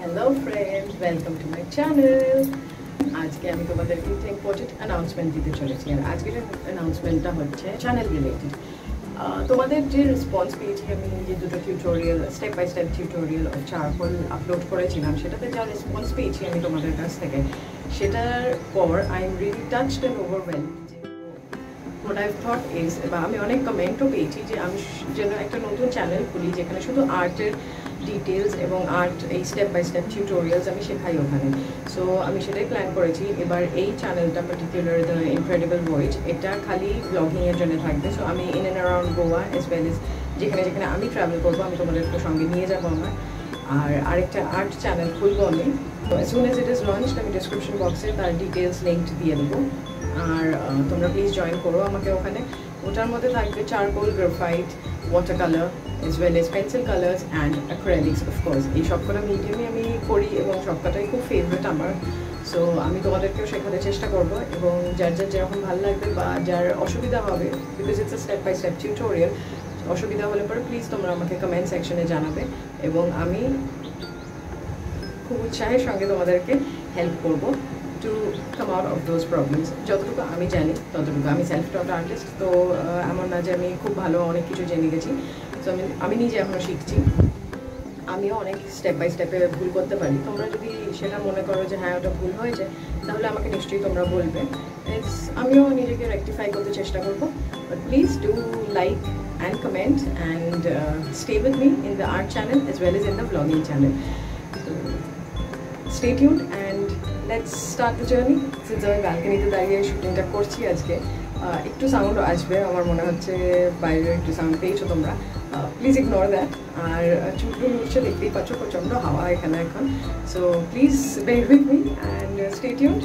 Hello friends, welcome to my channel. আজকে আমি তোমাদেরকে একটা ইম্পর্টেন্ট অ্যানাউন্সমেন্ট দিতে চলেছি আর আজকের অ্যানাউন্সমেন্টটা হচ্ছে চ্যানেল রিলেটেড। তোমাদের যে রেসপন্স পেয়েছি আমি যে দুটো tutorial step by step tutorial charcoal upload করেছিলাম সেটাতে যা রেসপন্স পেয়েছি আমি তোমাদের কাছ থেকে সেটার পর I am really touched and overwhelmed. What I've thought is বা আমি অনেক কমেন্টও পেয়েছি যে আমি যেন একটা নতুন চ্যানেল খুলি যেখানে শুধু আর্টের ডিটেলস এবং আর্ট এই স্টেপ বাই স্টেপ টিউটোরিয়ালস আমি শেখাই ওখানে। সো আমি সেটাই প্ল্যান করেছি এবার এই চ্যানেলটা পার্টিকুলার দ্য ইনক্রেডিবল ভয়েজ এটা খালি ব্লগিংয়ের জন্য থাকবে। সো আমি in and around Goa as well as যেখানে যেখানে আমি ট্রাভেল করবো আমি তোমাদেরকে সঙ্গে নিয়ে যাবো আমার। আর আরেকটা আর্ট চ্যানেল খুলবো আমি। তো as soon as it is launched আমি ডিসক্রিপশন বক্সে তার ডিটেলস লিঙ্ক দিয়ে দেবো আর তোমরা প্লিজ জয়েন করো আমাকে ওখানে। ওটার মধ্যে থাকবে charcoal, graphite, water colour as well as pencil colors and acrylics of course এই সবকটা মিডিয়ামই আমি করি এবং সবকটাই খুব ফেভারিট আমার। সো আমি তোমাদেরকেও শেখাতে চেষ্টা করবো এবং যার যার যেরকম ভালো লাগবে বা যার অসুবিধা হবে because it's a step by step tutorial অসুবিধা হলে পরে প্লিজ তোমরা আমাকে কমেন্ট সেকশনে জানাবে এবং আমি খুব উৎসাহের সঙ্গে তোমাদেরকে হেল্প করবো to come out of those problems. যতটুকু আমি জানি ততটুকু আমি সেলফ টট আর্টিস্ট তো এমন না যে আমি খুব ভালো অনেক কিছু জেনে গেছি। সো আমি নিজে এখনও শিখছি, আমিও অনেক স্টেপ বাই স্টেপে ভুল করতে পারি। তোমরা যদি সেটা মনে করো যে হ্যাঁ ওটা ভুল হয়েছে তাহলে আমাকে নিশ্চয়ই তোমরা বলবে, আমিও নিজেকে রেকটিফাই করতে চেষ্টা করবো। But please do like and comment and stay with me in the art channel as well as in the blogging channel. Stay tuned and let's start the journey. Since আমি ব্যালকনিতে দাঁড়িয়ে শুটিংটা করছি আজকে একটু সাউন্ড আসবে আমার মনে হচ্ছে, বাইরে একটু সাউন্ড পেয়েছো তোমরা, প্লিজ ইগনোর দ্যাট। আর চুলটুল উঠছে দেখতেই পাচ্ছ, প্রচণ্ড হাওয়া এখানে এখন। So please bear with me and stay tuned.